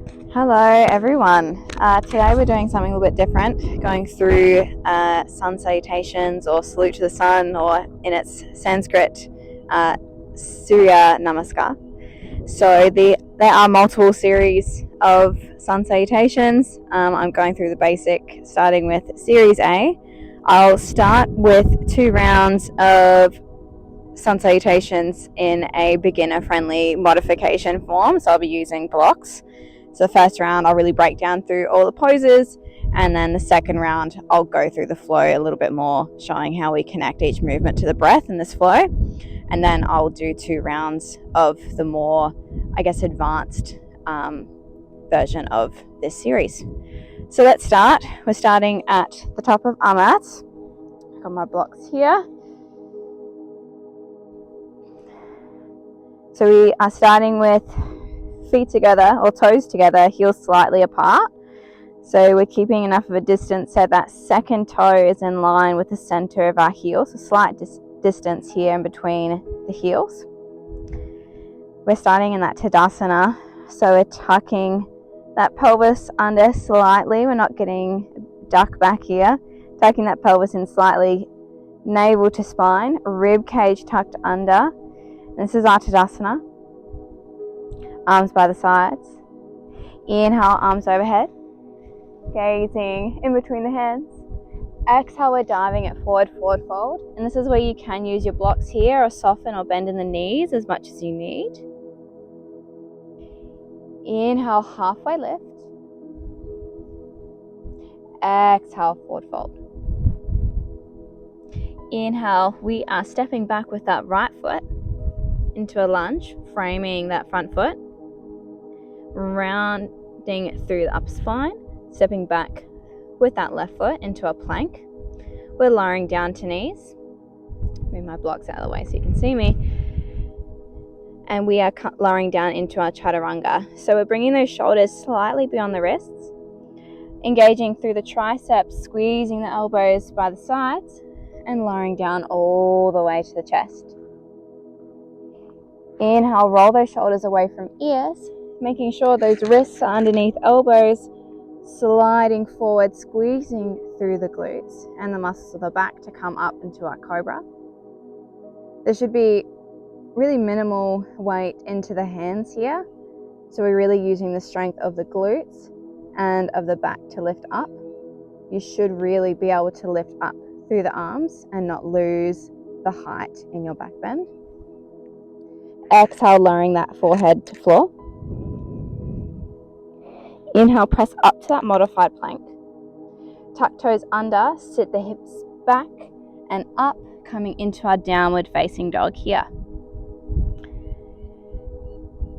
Hello everyone. Today we're doing something a little bit different, going through sun salutations or salute to the sun, or in its Sanskrit, Surya Namaskar. So there are multiple series of sun salutations. I'm going through the basic, starting with Series A. I'll start with 2 rounds of sun salutations in a beginner-friendly modification form, so I'll be using blocks. So the first round I'll really break down through all the poses, and then the second round I'll go through the flow a little bit more, showing how we connect each movement to the breath in this flow. And then I'll do 2 rounds of the more, advanced version of this series. So let's start. We're starting at the top of our mats. I've got my blocks here. So we are starting with feet together, or toes together, heels slightly apart. So we're keeping enough of a distance so that second toe is in line with the center of our heel, so slight distance here in between the heels. We're starting in that Tadasana, so we're tucking that pelvis under slightly. We're not getting duck back here. Tucking that pelvis in slightly, navel to spine, rib cage tucked under. And this is our Tadasana. Arms by the sides. Inhale, arms overhead. Gazing in between the hands. Exhale, we're diving it forward fold. And this is where you can use your blocks here, or soften or bend in the knees as much as you need. Inhale, halfway lift. Exhale, forward fold. Inhale, we are stepping back with that right foot into a lunge, framing that front foot. Rounding through the upper spine, stepping back with that left foot into a plank. We're lowering down to knees. Move my blocks out of the way so you can see me. And we are lowering down into our chaturanga. So we're bringing those shoulders slightly beyond the wrists, engaging through the triceps, squeezing the elbows by the sides, and lowering down all the way to the chest. Inhale, roll those shoulders away from ears, making sure those wrists are underneath elbows, sliding forward, squeezing through the glutes and the muscles of the back to come up into our cobra. There should be really minimal weight into the hands here, so we're really using the strength of the glutes and of the back to lift up. You should really be able to lift up through the arms and not lose the height in your back bend. Exhale, lowering that forehead to floor. Inhale, press up to that modified plank. Tuck toes under, sit the hips back and up, coming into our downward facing dog here.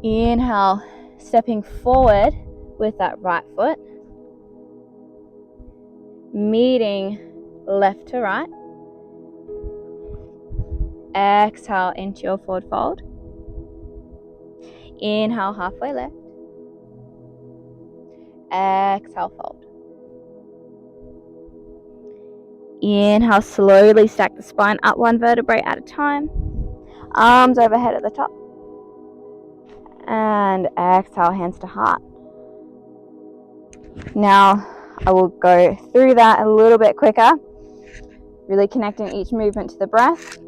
Inhale, stepping forward with that right foot, meeting left to right. Exhale into your forward fold. Inhale, halfway lift. Exhale, fold. Inhale, slowly stack the spine up 1 vertebrae at a time. Arms overhead at the top. And exhale, hands to heart. Now I will go through that a little bit quicker, really connecting each movement to the breath.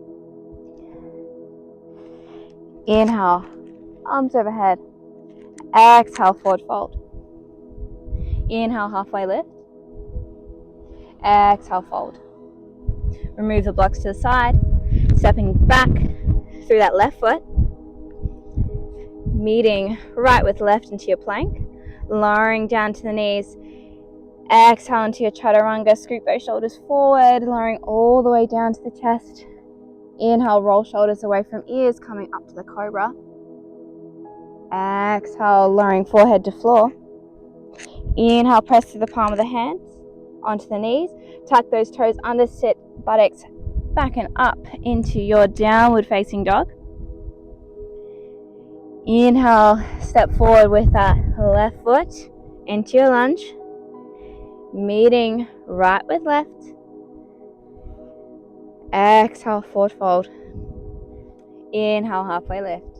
Inhale, arms overhead. Exhale, forward fold. Inhale, halfway lift. Exhale, fold. Remove the blocks to the side, stepping back through that left foot, meeting right with left into your plank, lowering down to the knees. Exhale into your chaturanga, scoop those shoulders forward, lowering all the way down to the chest. Inhale, roll shoulders away from ears, coming up to the cobra. Exhale, lowering forehead to floor. Inhale, press to the palm of the hands, onto the knees. Tuck those toes under, sit buttocks back and up into your downward facing dog. Inhale, step forward with that left foot into your lunge, meeting right with left. Exhale, forward fold. Inhale, halfway lift.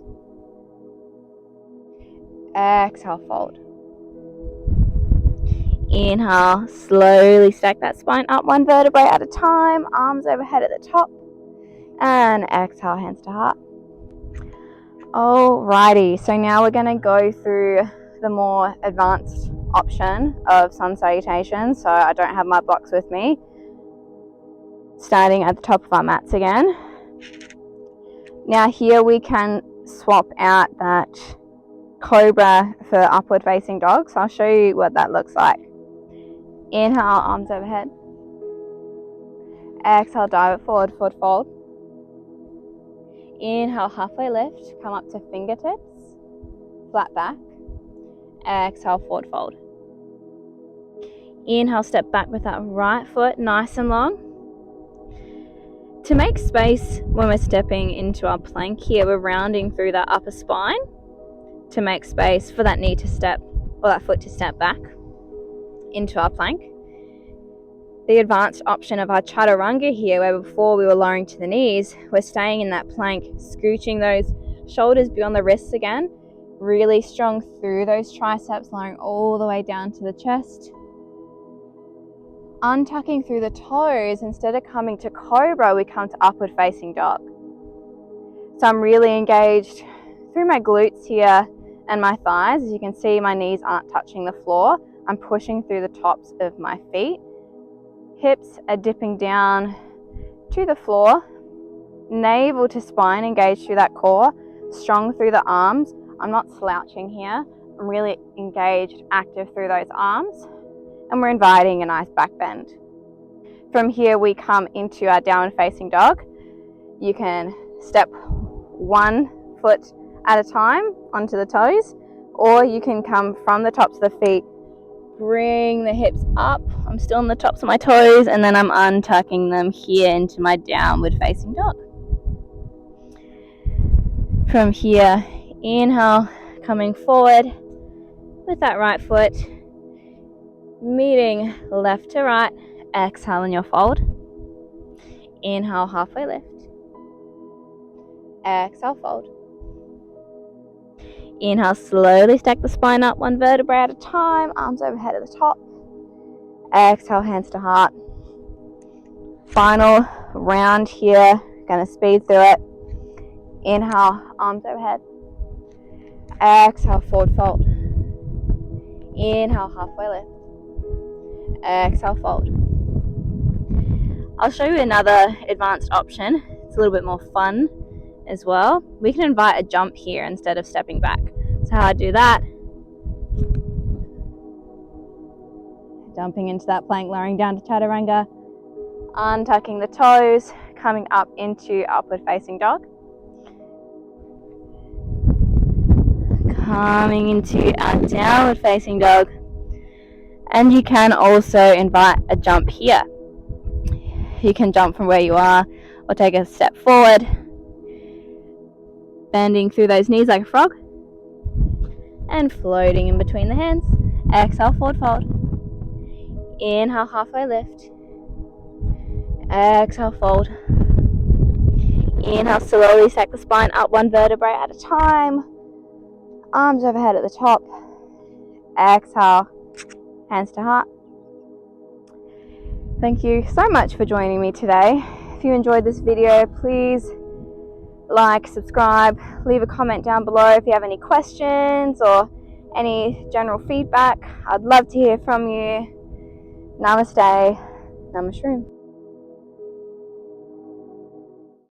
Exhale, fold. Inhale, slowly stack that spine up one vertebrae at a time, arms overhead at the top. And exhale, hands to heart. Alrighty, so now we're going to go through the more advanced option of sun salutation. So I don't have my blocks with me. Starting at the top of our mats again. Now here we can swap out that cobra for upward facing dog. So I'll show you what that looks like. Inhale, arms overhead. Exhale, dive it forward, foot fold. Inhale, halfway lift, come up to fingertips, flat back. Exhale, forward fold. Inhale, step back with that right foot nice and long. To make space when we're stepping into our plank here, we're rounding through that upper spine to make space for that knee to step, or that foot to step back into our plank. The advanced option of our chaturanga here, where before we were lowering to the knees, we're staying in that plank, scooching those shoulders beyond the wrists again, really strong through those triceps, lowering all the way down to the chest. Untucking through the toes, instead of coming to cobra, we come to upward facing dog. So I'm really engaged through my glutes here and my thighs. As you can see, my knees aren't touching the floor. I'm pushing through the tops of my feet. Hips are dipping down to the floor. Navel to spine, engaged through that core. Strong through the arms. I'm not slouching here. I'm really engaged, active through those arms. And we're inviting a nice back bend. From here, we come into our downward facing dog. You can step one foot at a time onto the toes, or you can come from the tops of the feet, bring the hips up. I'm still on the tops of my toes, and then I'm untucking them here into my downward facing dog. From here, inhale, coming forward with that right foot, meeting left to right. Exhale in your fold. Inhale, halfway lift. Exhale, fold. Inhale, slowly stack the spine up one vertebrae at a time, arms overhead at the top. Exhale, hands to heart. Final round here, gonna speed through it. Inhale, arms overhead. Exhale, forward fold. Inhale, halfway lift. Exhale, fold. I'll show you another advanced option. It's a little bit more fun as well. We can invite a jump here instead of stepping back. So how I do that, jumping into that plank, lowering down to chaturanga, untucking the toes, coming up into upward facing dog, coming into our downward facing dog. And you can also invite a jump here. You can jump from where you are or take a step forward, bending through those knees like a frog and floating in between the hands. Exhale, forward fold. Inhale, halfway lift. Exhale, fold. Inhale, slowly stack the spine up one vertebrae at a time. Arms overhead at the top. Exhale, hands to heart. Thank you so much for joining me today. If you enjoyed this video, please like, subscribe, leave a comment down below if you have any questions or any general feedback. I'd love to hear from you. Namaste Namashroom.